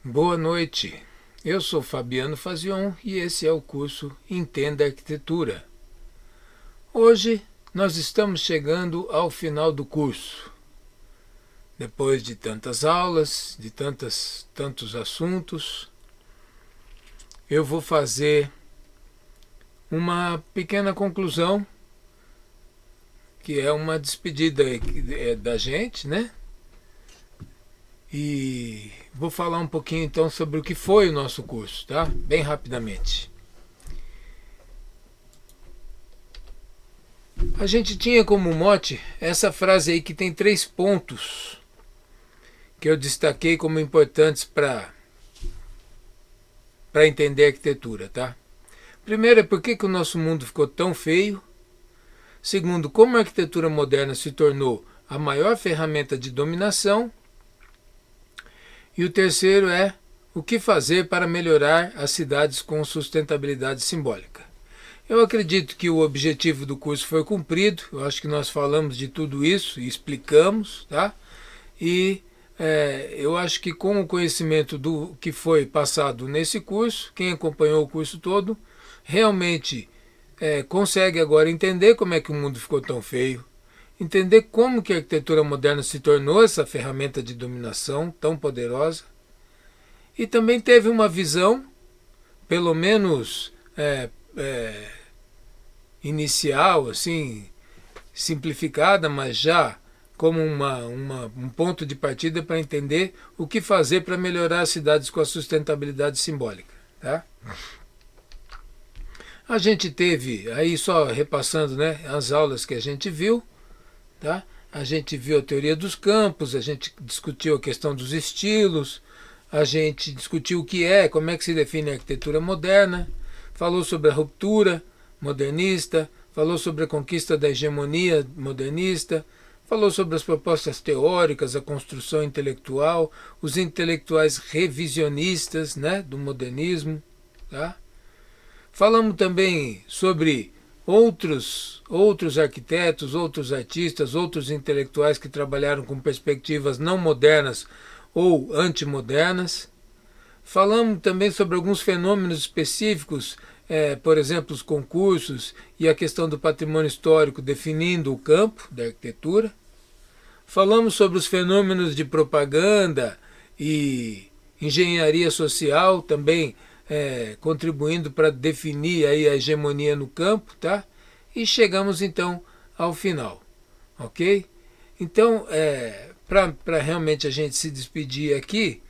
Boa noite, eu sou Fabiano Fazion e esse é o curso Entenda Arquitetura. Hoje nós estamos chegando ao final do curso. Depois de tantas aulas, de tantos assuntos, eu vou fazer uma pequena conclusão, que é uma despedida da gente, né? E vou falar um pouquinho então sobre o que foi o nosso curso, tá? Bem rapidamente. A gente tinha como mote essa frase aí que tem 3 pontos que eu destaquei como importantes para entender a arquitetura, tá? Primeiro é por que o nosso mundo ficou tão feio. Segundo, como a arquitetura moderna se tornou a maior ferramenta de dominação. E o terceiro é o que fazer para melhorar as cidades com sustentabilidade simbólica. Eu acredito que o objetivo do curso foi cumprido, eu acho que nós falamos de tudo isso e explicamos, tá? E eu acho que com o conhecimento do que foi passado nesse curso, quem acompanhou o curso todo, realmente consegue agora entender como é que o mundo ficou tão feio, entender como que a arquitetura moderna se tornou essa ferramenta de dominação tão poderosa, e também teve uma visão, pelo menos inicial, assim, simplificada, mas já como um ponto de partida para entender o que fazer para melhorar as cidades com a sustentabilidade simbólica. Tá? A gente teve, aí só repassando, né, as aulas que a gente viu, tá? A gente viu a teoria dos campos, a gente discutiu a questão dos estilos, a gente discutiu o que é, como é que se define a arquitetura moderna, falou sobre a ruptura modernista, falou sobre a conquista da hegemonia modernista, falou sobre as propostas teóricas, a construção intelectual, os intelectuais revisionistas, né, do modernismo. Tá? Falamos também sobre outros arquitetos, outros artistas, outros intelectuais que trabalharam com perspectivas não modernas ou antimodernas. Falamos também sobre alguns fenômenos específicos, por exemplo, os concursos e a questão do patrimônio histórico definindo o campo da arquitetura. Falamos sobre os fenômenos de propaganda e engenharia social, também contribuindo para definir aí a hegemonia no campo, tá? E chegamos então ao final, ok? Então, para realmente a gente se despedir aqui,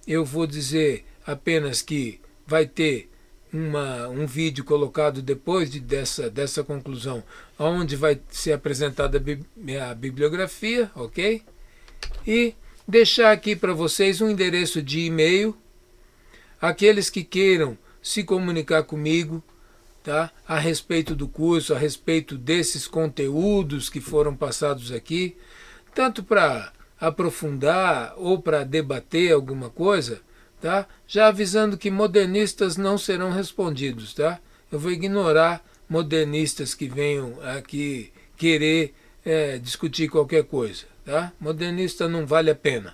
eu vou dizer apenas que vai ter um vídeo colocado depois dessa conclusão, onde vai ser apresentada a bibliografia, ok? E deixar aqui para vocês um endereço de e-mail, aqueles que queiram se comunicar comigo, tá? A respeito do curso, a respeito desses conteúdos que foram passados aqui, tanto para aprofundar ou para debater alguma coisa, tá? Já avisando que modernistas não serão respondidos, tá? Eu vou ignorar modernistas que venham aqui querer discutir qualquer coisa, tá? Modernista não vale a pena.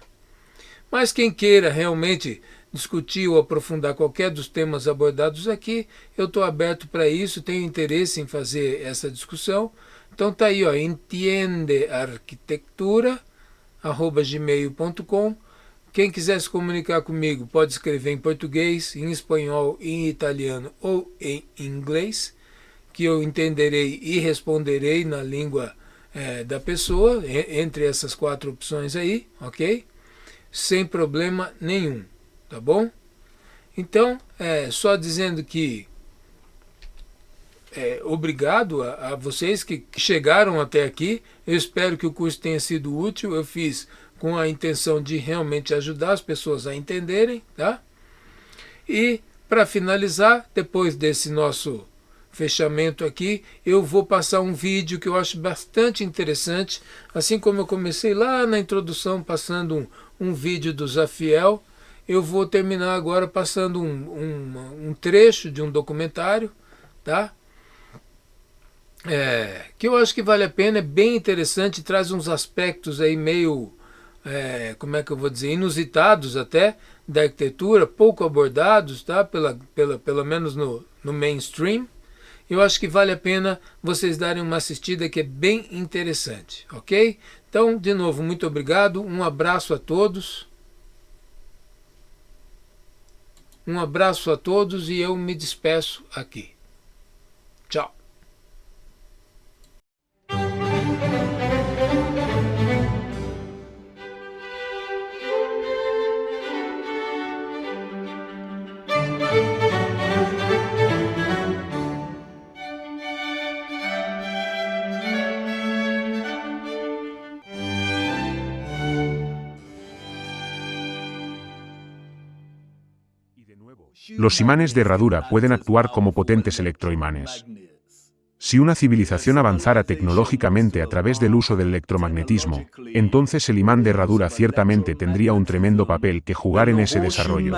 Mas quem queira realmente discutir ou aprofundar qualquer dos temas abordados aqui, eu estou aberto para isso, tenho interesse em fazer essa discussão. Então tá aí, ó, entiendearquitectura@gmail.com. Quem quiser se comunicar comigo pode escrever em português, em espanhol, em italiano ou em inglês, que eu entenderei e responderei na língua da pessoa, entre essas 4 opções aí, ok? Sem problema nenhum, tá bom? Então, só dizendo que obrigado a vocês que chegaram até aqui. Eu espero que o curso tenha sido útil. Eu fiz com a intenção de realmente ajudar as pessoas a entenderem, tá? E para finalizar, depois desse nosso fechamento aqui, eu vou passar um vídeo que eu acho bastante interessante, assim como eu comecei lá na introdução passando um vídeo do Zafiel, eu vou terminar agora passando um trecho de um documentário, tá? Que eu acho que vale a pena, é bem interessante, traz uns aspectos aí meio como é que eu vou dizer, inusitados até da arquitetura, pouco abordados, tá? Pelo menos no mainstream. Eu acho que vale a pena vocês darem uma assistida que é bem interessante, ok? Então, de novo, muito obrigado, um abraço a todos. Um abraço a todos e eu me despeço aqui. Tchau. Los imanes de herradura pueden actuar como potentes electroimanes. Si una civilización avanzara tecnológicamente a través del uso del electromagnetismo, entonces el imán de herradura ciertamente tendría un tremendo papel que jugar en ese desarrollo.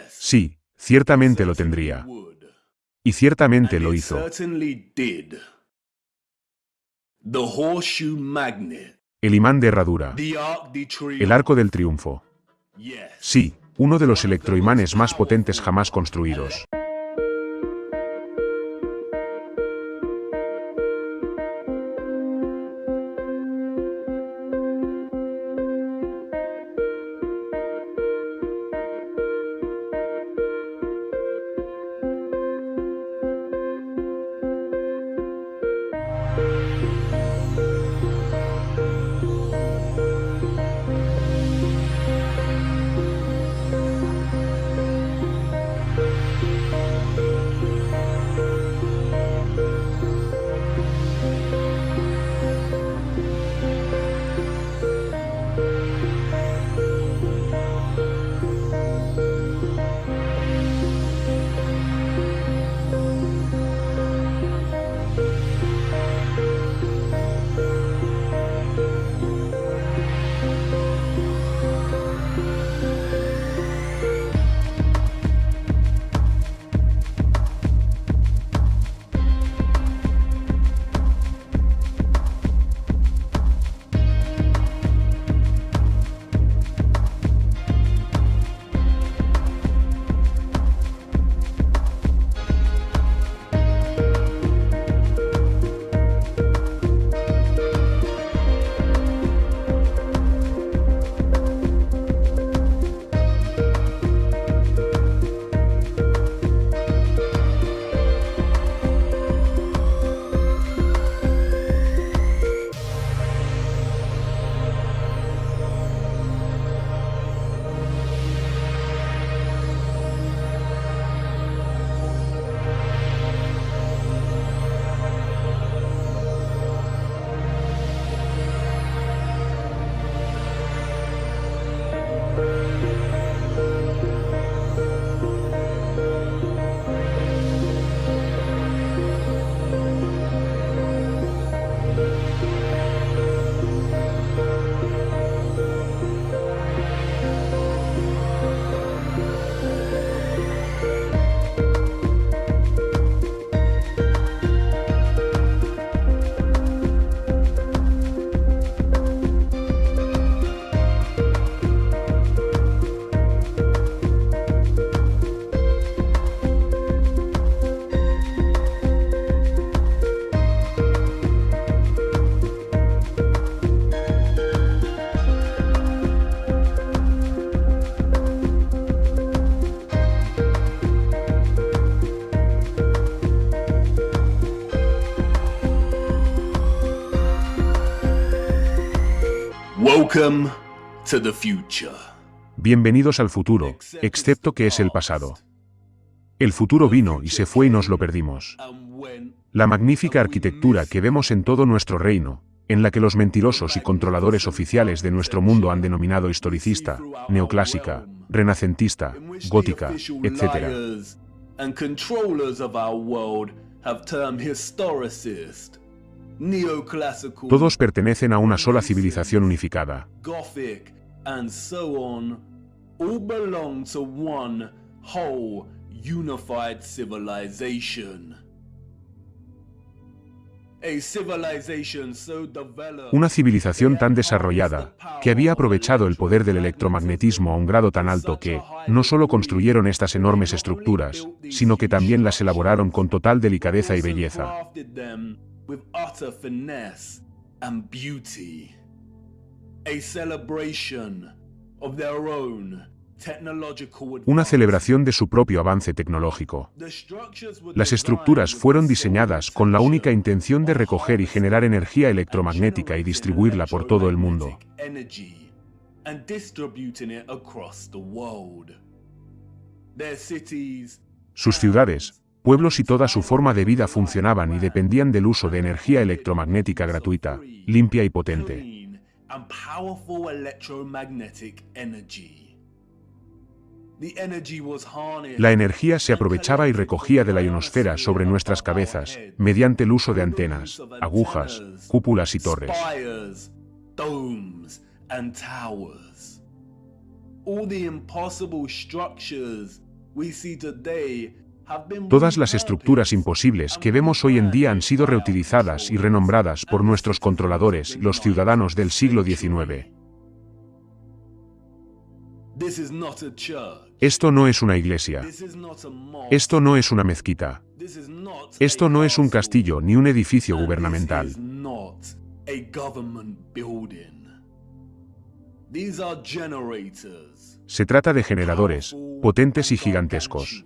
Sí, ciertamente lo tendría. Y ciertamente lo hizo. El imán de herradura. El arco del triunfo. Sí, uno de los electroimanes más potentes jamás construidos. Welcome to the future. Bienvenidos al futuro, excepto que es el pasado. El futuro vino y se fue y nos lo perdimos. La magnífica arquitectura que vemos en todo nuestro reino, en la que los mentirosos y controladores oficiales de nuestro mundo han denominado historicista, neoclásica, renacentista, gótica, etc. Todos pertenecen a una sola civilización unificada. Gothic, and so on, all belong to one whole unified civilization. Una civilización tan desarrollada, que había aprovechado el poder del electromagnetismo a un grado tan alto que, no solo construyeron estas enormes estructuras, sino que también las elaboraron con total delicadeza y belleza. Una celebración de su propio avance tecnológico. Las estructuras fueron diseñadas con la única intención de recoger y generar energía electromagnética y distribuirla por todo el mundo. Sus ciudades, pueblos y toda su forma de vida funcionaban y dependían del uso de energía electromagnética gratuita, limpia y potente. La energía se aprovechaba y recogía de la ionosfera sobre nuestras cabezas, mediante el uso de antenas, agujas, cúpulas y torres. Todas las estructuras imposibles que vemos hoy en día han sido reutilizadas y renombradas por nuestros controladores y los ciudadanos del siglo XIX. Esto no es una iglesia. Esto no es una mezquita. Esto no es un castillo ni un edificio gubernamental. Se trata de generadores, potentes y gigantescos.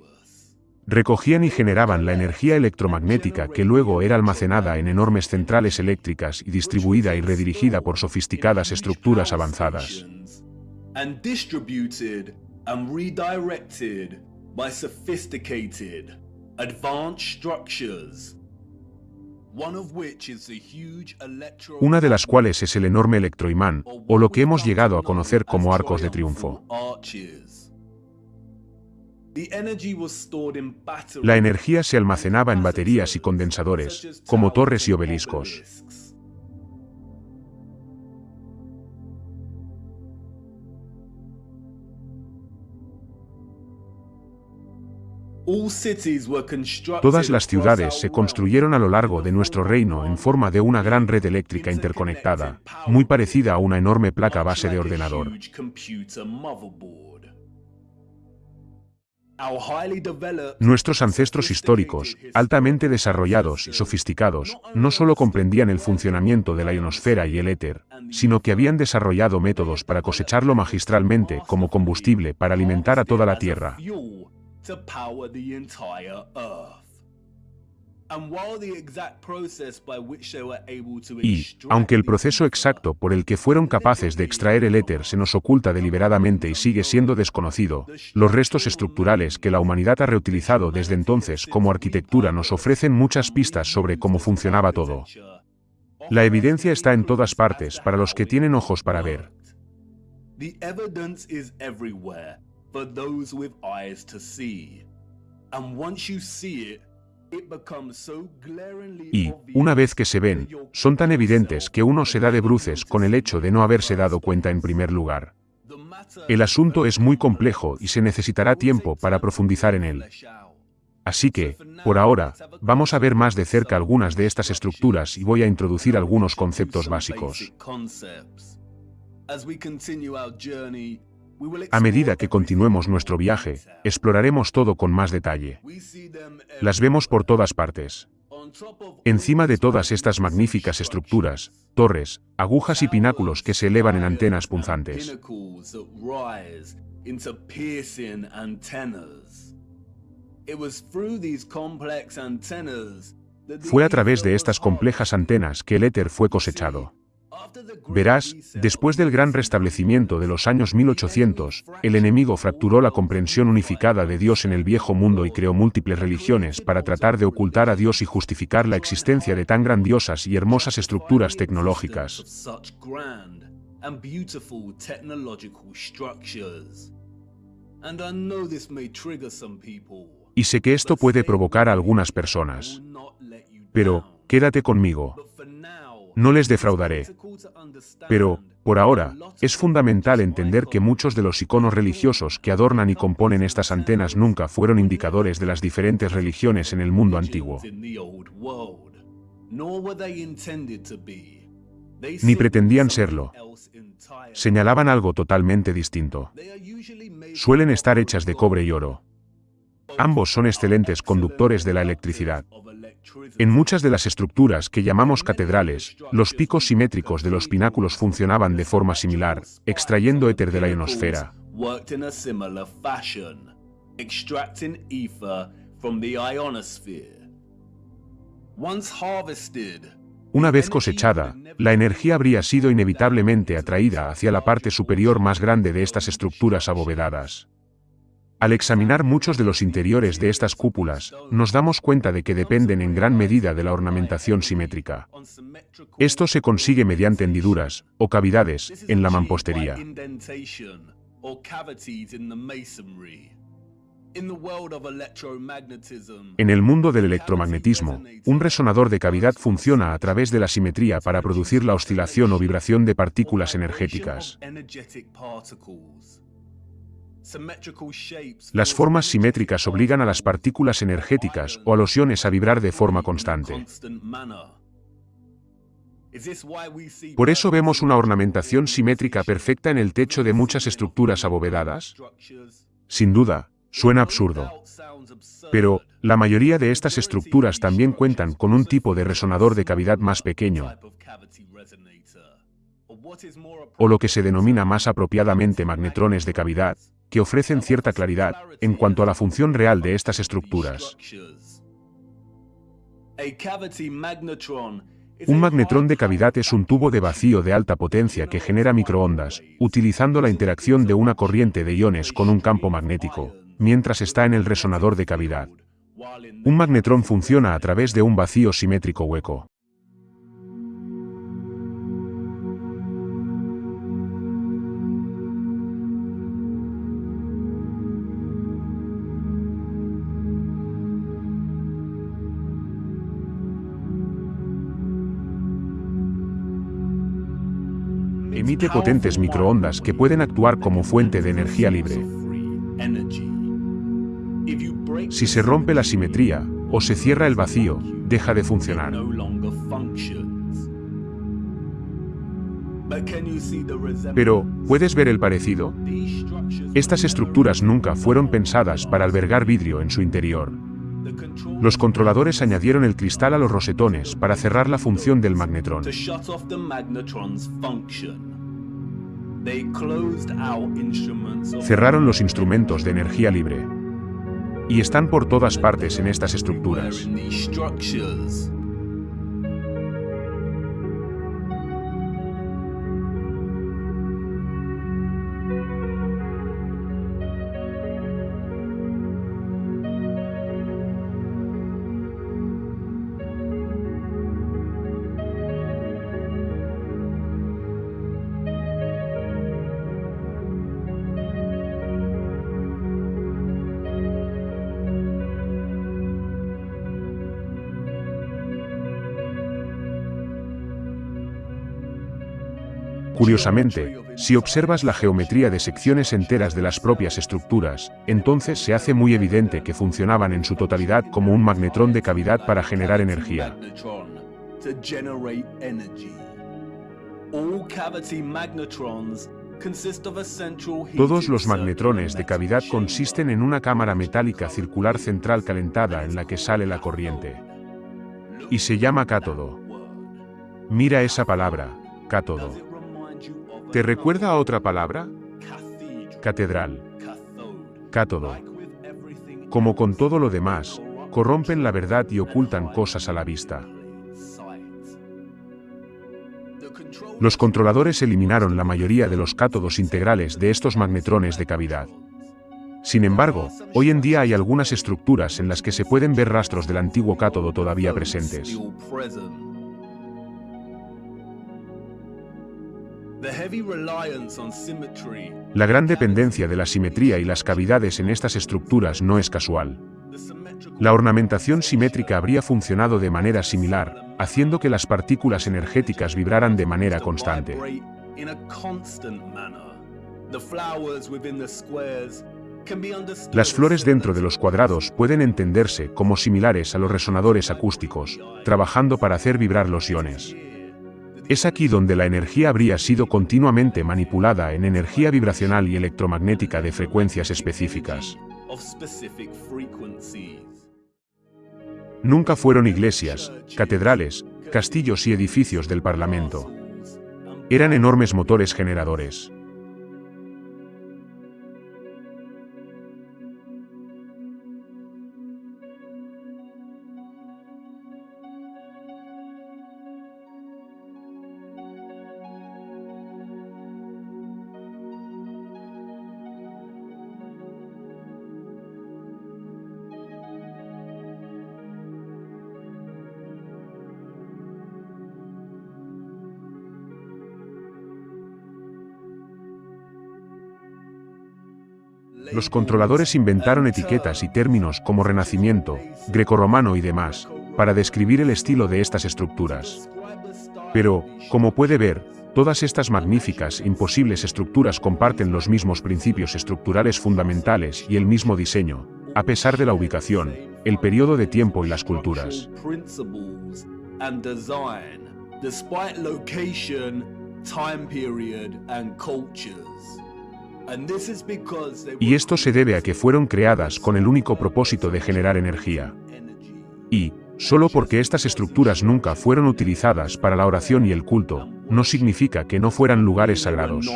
Recogían y generaban la energía electromagnética que luego era almacenada en enormes centrales eléctricas y distribuida y redirigida por sofisticadas estructuras avanzadas. And distributed and redirected by sophisticated, advanced structures, one of which is the huge Una de las cuales es el enorme electroimán, o lo que hemos llegado a conocer como arcos de triunfo. La energía se almacenaba en baterías y condensadores, como torres y obeliscos. Todas las ciudades se construyeron a lo largo de nuestro reino en forma de una gran red eléctrica interconectada, muy parecida a una enorme placa base de ordenador. Nuestros ancestros históricos, altamente desarrollados y sofisticados, no solo comprendían el funcionamiento de la ionosfera y el éter, sino que habían desarrollado métodos para cosecharlo magistralmente como combustible para alimentar a toda la Tierra. Y, aunque el proceso exacto por el que fueron capaces de extraer el éter se nos oculta deliberadamente y sigue siendo desconocido, los restos estructurales que la humanidad ha reutilizado desde entonces como arquitectura nos ofrecen muchas pistas sobre cómo funcionaba todo. La evidencia está en todas partes para los que tienen ojos para ver. Y, una vez que se ven, son tan evidentes que uno se da de bruces con el hecho de no haberse dado cuenta en primer lugar. El asunto es muy complejo y se necesitará tiempo para profundizar en él. Así que, por ahora, vamos a ver más de cerca algunas de estas estructuras y voy a introducir algunos conceptos básicos. A medida que continuemos nuestro viaje, exploraremos todo con más detalle. Las vemos por todas partes. Encima de todas estas magníficas estructuras, torres, agujas y pináculos que se elevan en antenas punzantes. Fue a través de estas complejas antenas que el éter fue cosechado. Verás, después del gran restablecimiento de los años 1800, el enemigo fracturó la comprensión unificada de Dios en el viejo mundo y creó múltiples religiones para tratar de ocultar a Dios y justificar la existencia de tan grandiosas y hermosas estructuras tecnológicas. Y sé que esto puede provocar a algunas personas. Pero, quédate conmigo. No les defraudaré. Pero, por ahora, es fundamental entender que muchos de los iconos religiosos que adornan y componen estas antenas nunca fueron indicadores de las diferentes religiones en el mundo antiguo. Ni pretendían serlo. Señalaban algo totalmente distinto. Suelen estar hechas de cobre y oro. Ambos son excelentes conductores de la electricidad. En muchas de las estructuras que llamamos catedrales, los picos simétricos de los pináculos funcionaban de forma similar, extrayendo éter de la ionosfera. Una vez cosechada, la energía habría sido inevitablemente atraída hacia la parte superior más grande de estas estructuras abovedadas. Al examinar muchos de los interiores de estas cúpulas, nos damos cuenta de que dependen en gran medida de la ornamentación simétrica. Esto se consigue mediante hendiduras, o cavidades, en la mampostería. En el mundo del electromagnetismo, un resonador de cavidad funciona a través de la simetría para producir la oscilación o vibración de partículas energéticas. Las formas simétricas obligan a las partículas energéticas o a los iones a vibrar de forma constante. ¿Por eso vemos una ornamentación simétrica perfecta en el techo de muchas estructuras abovedadas? Sin duda, suena absurdo. Pero, la mayoría de estas estructuras también cuentan con un tipo de resonador de cavidad más pequeño, o lo que se denomina más apropiadamente magnetrones de cavidad, que ofrecen cierta claridad en cuanto a la función real de estas estructuras. Un magnetrón de cavidad es un tubo de vacío de alta potencia que genera microondas, utilizando la interacción de una corriente de iones con un campo magnético, mientras está en el resonador de cavidad. Un magnetrón funciona a través de un vacío simétrico hueco. Emite potentes microondas que pueden actuar como fuente de energía libre. Si se rompe la simetría, o se cierra el vacío, deja de funcionar. Pero, ¿puedes ver el parecido? Estas estructuras nunca fueron pensadas para albergar vidrio en su interior. Los controladores añadieron el cristal a los rosetones para cerrar la función del magnetrón. Cerraron los instrumentos de energía libre. Y están por todas partes en estas estructuras. Curiosamente, si observas la geometría de secciones enteras de las propias estructuras, entonces se hace muy evidente que funcionaban en su totalidad como un magnetrón de cavidad para generar energía. Todos los magnetrones de cavidad consisten en una cámara metálica circular central calentada en la que sale la corriente. Y se llama cátodo. Mira esa palabra, cátodo. ¿Te recuerda a otra palabra? Catedral. Cátodo. Como con todo lo demás, corrompen la verdad y ocultan cosas a la vista. Los controladores eliminaron la mayoría de los cátodos integrales de estos magnetrones de cavidad. Sin embargo, hoy en día hay algunas estructuras en las que se pueden ver rastros del antiguo cátodo todavía presentes. La gran dependencia de la simetría y las cavidades en estas estructuras no es casual. La ornamentación simétrica habría funcionado de manera similar, haciendo que las partículas energéticas vibraran de manera constante. Las flores dentro de los cuadrados pueden entenderse como similares a los resonadores acústicos, trabajando para hacer vibrar los iones. Es aquí donde la energía habría sido continuamente manipulada en energía vibracional y electromagnética de frecuencias específicas. Nunca fueron iglesias, catedrales, castillos y edificios del Parlamento. Eran enormes motores generadores. Los controladores inventaron etiquetas y términos como renacimiento, grecorromano y demás, para describir el estilo de estas estructuras. Pero, como puede ver, todas estas magníficas e imposibles estructuras comparten los mismos principios estructurales fundamentales y el mismo diseño, a pesar de la ubicación, el periodo de tiempo y las culturas. Y esto se debe a que fueron creadas con el único propósito de generar energía. Y, solo porque estas estructuras nunca fueron utilizadas para la oración y el culto, no significa que no fueran lugares sagrados.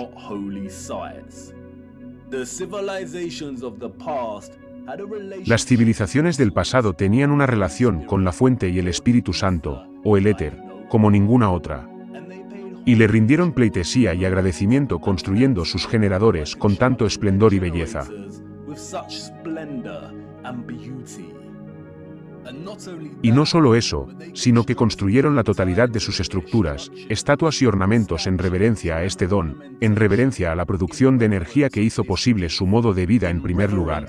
Las civilizaciones del pasado tenían una relación con la fuente y el Espíritu Santo, o el éter, como ninguna otra. Y le rindieron pleitesía y agradecimiento construyendo sus generadores con tanto esplendor y belleza. Y no solo eso, sino que construyeron la totalidad de sus estructuras, estatuas y ornamentos en reverencia a este don, en reverencia a la producción de energía que hizo posible su modo de vida en primer lugar.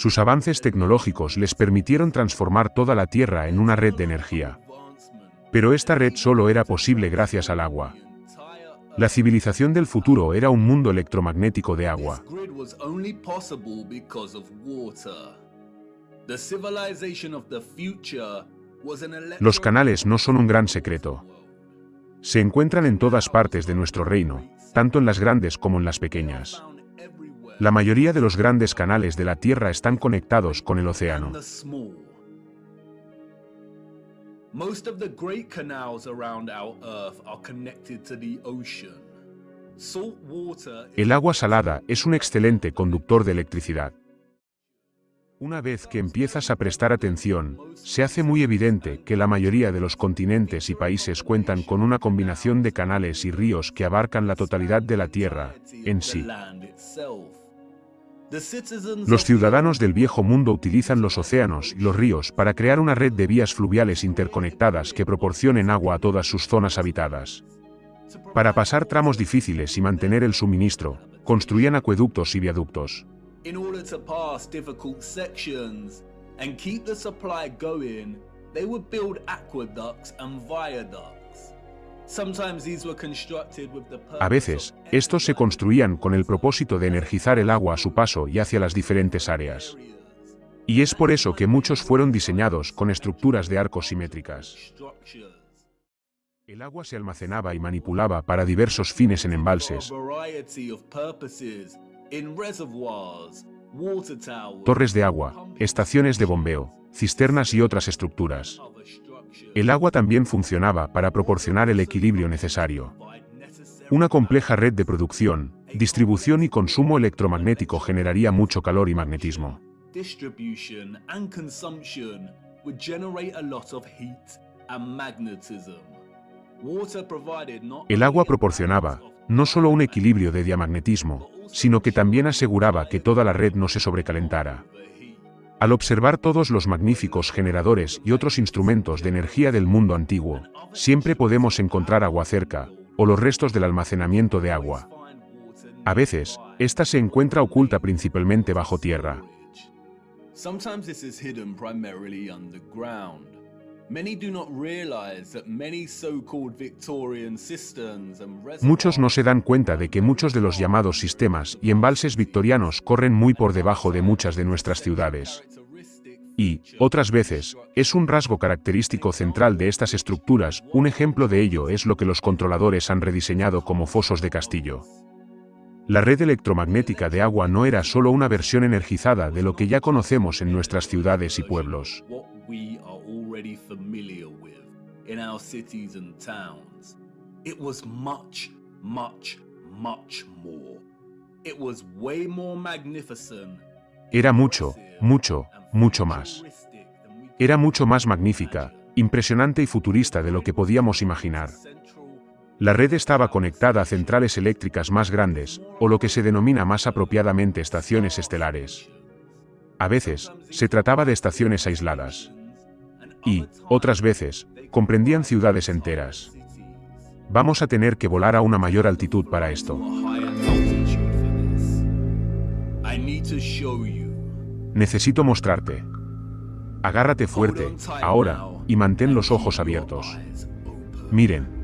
Sus avances tecnológicos les permitieron transformar toda la Tierra en una red de energía. Pero esta red solo era posible gracias al agua. La civilización del futuro era un mundo electromagnético de agua. Los canales no son un gran secreto. Se encuentran en todas partes de nuestro reino, tanto en las grandes como en las pequeñas. La mayoría de los grandes canales de la Tierra están conectados con el océano. Most of the great canals around our Earth are connected to the ocean. Salt water El agua salada es un excelente conductor de electricidad. Una vez que empiezas a prestar atención, se hace muy evidente que la mayoría de los continentes y países cuentan con una combinación de canales y ríos que abarcan la totalidad de la Tierra en sí. Los ciudadanos del viejo mundo utilizan los océanos y los ríos para crear una red de vías fluviales interconectadas que proporcionen agua a todas sus zonas habitadas. Para pasar tramos difíciles y mantener el suministro, construían acueductos y viaductos. In order to pass difficult sections and keep the supply going, they would build aqueducts and viaducts. Sometimes these were constructed with the A veces, estos se construían con el propósito de energizar el agua a su paso y hacia las diferentes áreas. Y es por eso que muchos fueron diseñados con estructuras de arcos simétricas. El agua se almacenaba y manipulaba para diversos fines en embalses, torres de agua, estaciones de bombeo, cisternas y otras estructuras. El agua también funcionaba para proporcionar el equilibrio necesario. Una compleja red de producción, distribución y consumo electromagnético generaría mucho calor y magnetismo. El agua proporcionaba no solo un equilibrio de diamagnetismo, sino que también aseguraba que toda la red no se sobrecalentara. Al observar todos los magníficos generadores y otros instrumentos de energía del mundo antiguo, siempre podemos encontrar agua cerca, o los restos del almacenamiento de agua. A veces, esta se encuentra oculta principalmente bajo tierra. Muchos no se dan cuenta de que muchos de los llamados sistemas y embalses victorianos corren muy por debajo de muchas de nuestras ciudades. Y, otras veces, es un rasgo característico central de estas estructuras. Un ejemplo de ello es lo que los controladores han rediseñado como fosos de castillo. La red electromagnética de agua no era solo una versión energizada de lo que ya conocemos en nuestras ciudades y pueblos. Era mucho, mucho más. Era mucho más magnífica, impresionante y futurista de lo que podíamos imaginar. La red estaba conectada a centrales eléctricas más grandes, o lo que se denomina más apropiadamente estaciones estelares. A veces, se trataba de estaciones aisladas. Y, otras veces, comprendían ciudades enteras. Vamos a tener que volar a una mayor altitud para esto. Necesito mostrarte. Agárrate fuerte, ahora, y mantén los ojos abiertos. Miren.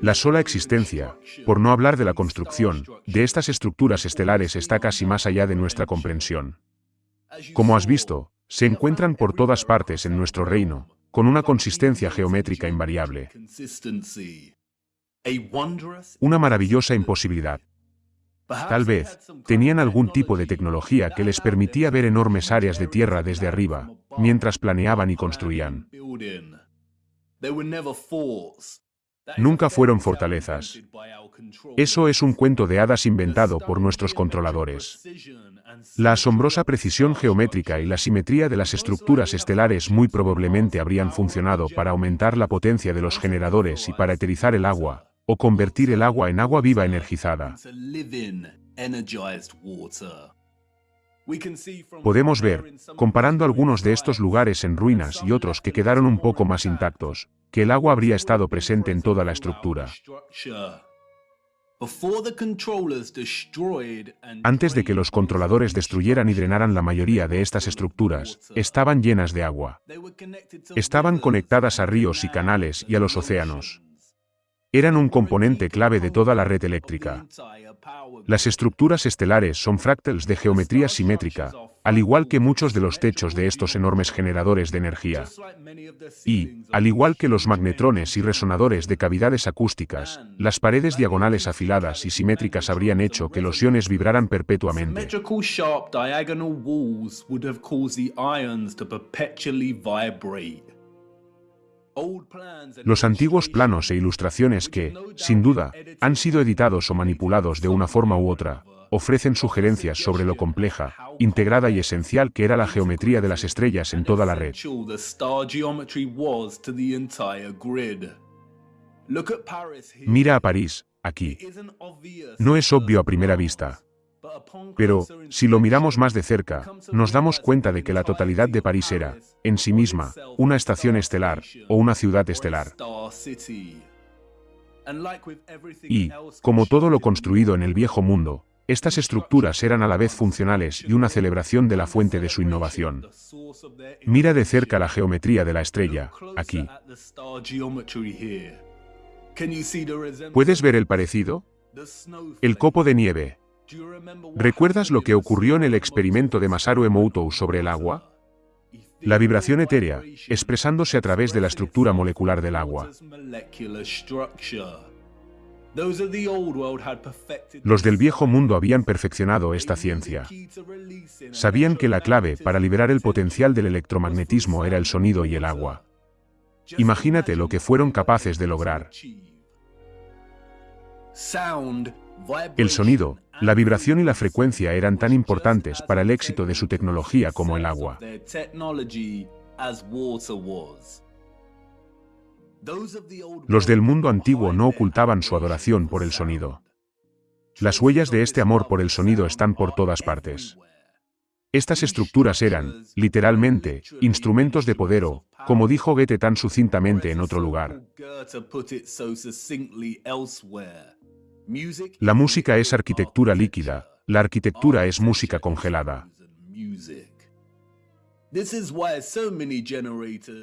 La sola existencia, por no hablar de la construcción, de estas estructuras estelares está casi más allá de nuestra comprensión. Como has visto, se encuentran por todas partes en nuestro reino, con una consistencia geométrica invariable. Una maravillosa imposibilidad. Tal vez, tenían algún tipo de tecnología que les permitía ver enormes áreas de tierra desde arriba, mientras planeaban y construían. Nunca fueron fortalezas. Eso es un cuento de hadas inventado por nuestros controladores. La asombrosa precisión geométrica y la simetría de las estructuras estelares muy probablemente habrían funcionado para aumentar la potencia de los generadores y para eterizar el agua, o convertir el agua en agua viva energizada. Podemos ver, comparando algunos de estos lugares en ruinas y otros que quedaron un poco más intactos, que el agua habría estado presente en toda la estructura. Antes de que los controladores destruyeran y drenaran la mayoría de estas estructuras, estaban llenas de agua. Estaban conectadas a ríos y canales y a los océanos. Eran un componente clave de toda la red eléctrica. Las estructuras estelares son fractals de geometría simétrica, al igual que muchos de los techos de estos enormes generadores de energía. Y, al igual que los magnetrones y resonadores de cavidades acústicas, las paredes diagonales afiladas y simétricas habrían hecho que los iones vibraran perpetuamente. Los antiguos planos e ilustraciones que, sin duda, han sido editados o manipulados de una forma u otra, ofrecen sugerencias sobre lo compleja, integrada y esencial que era la geometría de las estrellas en toda la red. Mira a París, aquí. No es obvio a primera vista. Pero, si lo miramos más de cerca, nos damos cuenta de que la totalidad de París era, en sí misma, una estación estelar, o una ciudad estelar. Y, como todo lo construido en el viejo mundo, estas estructuras eran a la vez funcionales y una celebración de la fuente de su innovación. Mira de cerca la geometría de la estrella, aquí. ¿Puedes ver el parecido? El copo de nieve. ¿Recuerdas lo que ocurrió en el experimento de Masaru Emoto sobre el agua? La vibración etérea, expresándose a través de la estructura molecular del agua. Los del viejo mundo habían perfeccionado esta ciencia. Sabían que la clave para liberar el potencial del electromagnetismo era el sonido y el agua. Imagínate lo que fueron capaces de lograr. El sonido, la vibración y la frecuencia eran tan importantes para el éxito de su tecnología como el agua. Los del mundo antiguo no ocultaban su adoración por el sonido. Las huellas de este amor por el sonido están por todas partes. Estas estructuras eran, literalmente, instrumentos de poder o, como dijo Goethe tan sucintamente en otro lugar. La música es arquitectura líquida, la arquitectura es música congelada.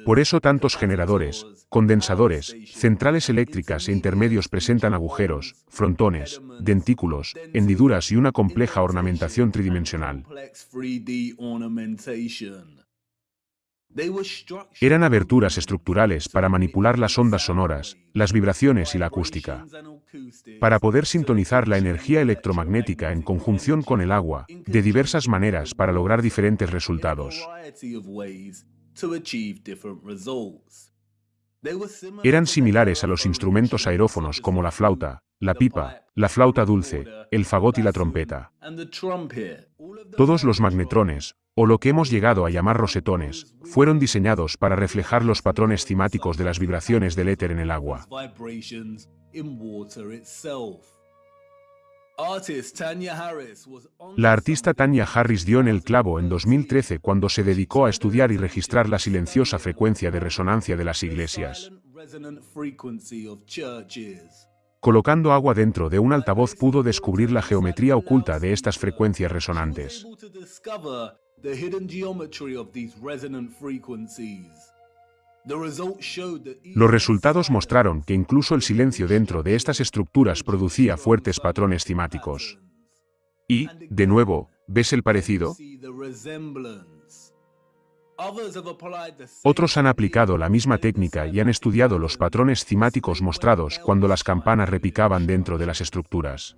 Por eso tantos generadores, condensadores, centrales eléctricas e intermedios presentan agujeros, frontones, dentículos, hendiduras y una compleja ornamentación tridimensional. Eran aberturas estructurales para manipular las ondas sonoras, las vibraciones y la acústica. Para poder sintonizar la energía electromagnética en conjunción con el agua, de diversas maneras para lograr diferentes resultados. Eran similares a los instrumentos aerófonos como la flauta, la pipa, la flauta dulce, el fagot y la trompeta. Todos los magnetrones, o lo que hemos llegado a llamar rosetones, fueron diseñados para reflejar los patrones cimáticos de las vibraciones del éter en el agua. La artista Tanya Harris dio en el clavo en 2013 cuando se dedicó a estudiar y registrar la silenciosa frecuencia de resonancia de las iglesias. Colocando agua dentro de un altavoz pudo descubrir la geometría oculta de estas frecuencias resonantes. Los resultados mostraron que incluso el silencio dentro de estas estructuras producía fuertes patrones cimáticos. Y, de nuevo, ¿ves el parecido? Otros han aplicado la misma técnica y han estudiado los patrones cimáticos mostrados cuando las campanas repicaban dentro de las estructuras.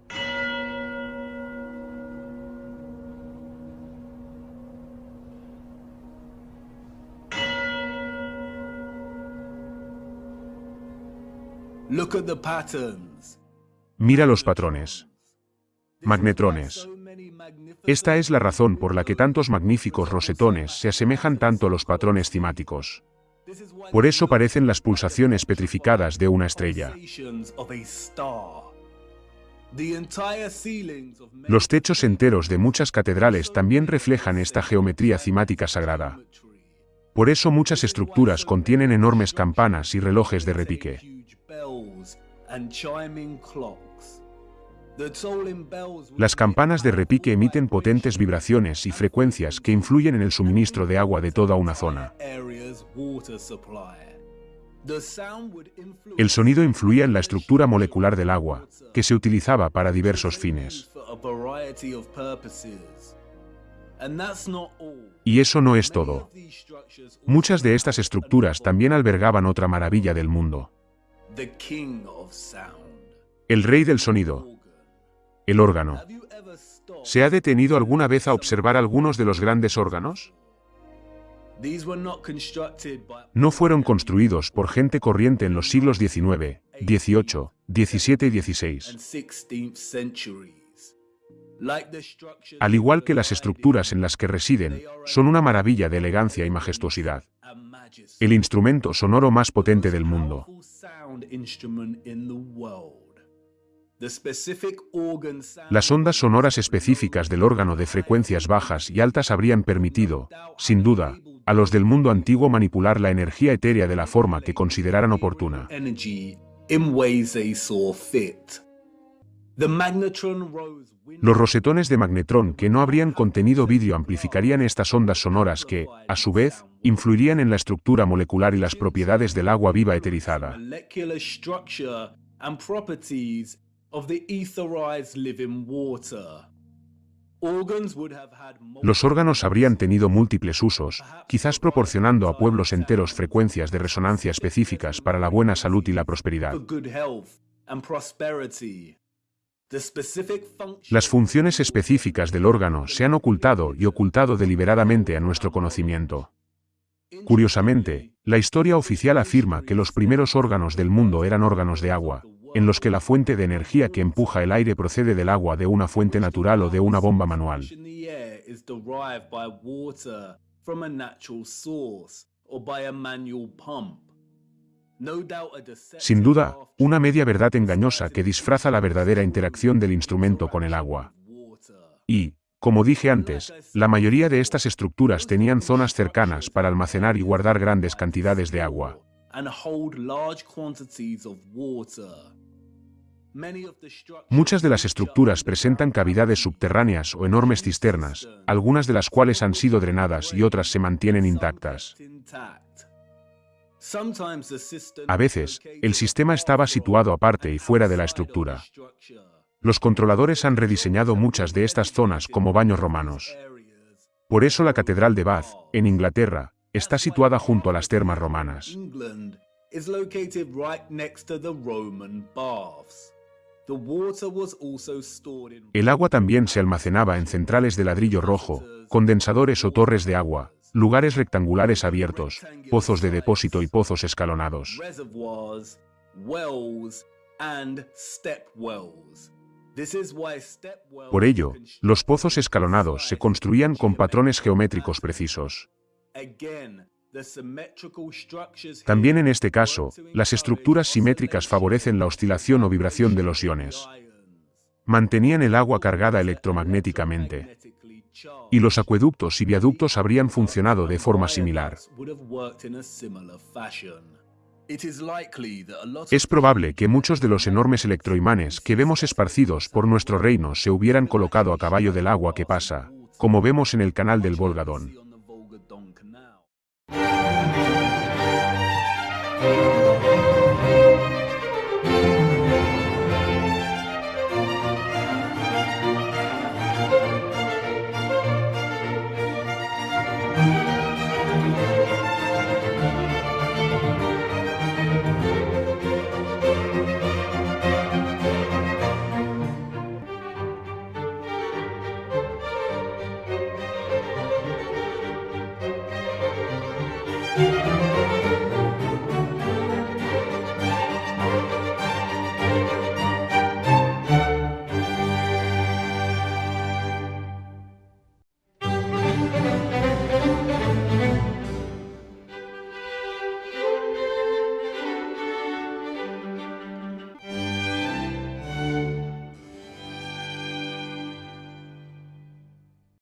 Mira los patrones. Magnetrones. Esta es la razón por la que tantos magníficos rosetones se asemejan tanto a los patrones cimáticos. Por eso parecen las pulsaciones petrificadas de una estrella. Los techos enteros de muchas catedrales también reflejan esta geometría cimática sagrada. Por eso muchas estructuras contienen enormes campanas y relojes de repique. Las campanas de repique emiten potentes vibraciones y frecuencias que influyen en el suministro de agua de toda una zona. El sonido influía en la estructura molecular del agua, que se utilizaba para diversos fines. Y eso no es todo. Muchas de estas estructuras también albergaban otra maravilla del mundo. El rey del sonido. El órgano. ¿Se ha detenido alguna vez a observar algunos de los grandes órganos? No fueron construidos por gente corriente en los siglos XIX, XVIII, XVII y XVI. Al igual que las estructuras en las que residen, son una maravilla de elegancia y majestuosidad. El instrumento sonoro más potente del mundo. Las ondas sonoras específicas del órgano de frecuencias bajas y altas habrían permitido, sin duda, a los del mundo antiguo manipular la energía etérea de la forma que consideraran oportuna. Los rosetones de magnetrón que no habrían contenido vidrio amplificarían estas ondas sonoras que, a su vez, influirían en la estructura molecular y las propiedades del agua viva eterizada. Los órganos habrían tenido múltiples usos, quizás proporcionando a pueblos enteros frecuencias de resonancia específicas para la buena salud y la prosperidad. Las funciones específicas del órgano se han ocultado y ocultado deliberadamente a nuestro conocimiento. Curiosamente, la historia oficial afirma que los primeros órganos del mundo eran órganos de agua, en los que la fuente de energía que empuja el aire procede del agua de una fuente natural o de una bomba manual. Sin duda, una media verdad engañosa que disfraza la verdadera interacción del instrumento con el agua. Y, como dije antes, la mayoría de estas estructuras tenían zonas cercanas para almacenar y guardar grandes cantidades de agua. Muchas de las estructuras presentan cavidades subterráneas o enormes cisternas, algunas de las cuales han sido drenadas y otras se mantienen intactas. A veces, el sistema estaba situado aparte y fuera de la estructura. Los controladores han rediseñado muchas de estas zonas como baños romanos. Por eso la Catedral de Bath, en Inglaterra, está situada junto a las termas romanas. El agua también se almacenaba en centrales de ladrillo rojo, condensadores o torres de agua, lugares rectangulares abiertos, pozos de depósito y pozos escalonados. Por ello, los pozos escalonados se construían con patrones geométricos precisos. También en este caso, las estructuras simétricas favorecen la oscilación o vibración de los iones. Mantenían el agua cargada electromagnéticamente. Y los acueductos y viaductos habrían funcionado de forma similar. Es probable que muchos de los enormes electroimanes que vemos esparcidos por nuestro reino se hubieran colocado a caballo del agua que pasa, como vemos en el canal del Volga-Don.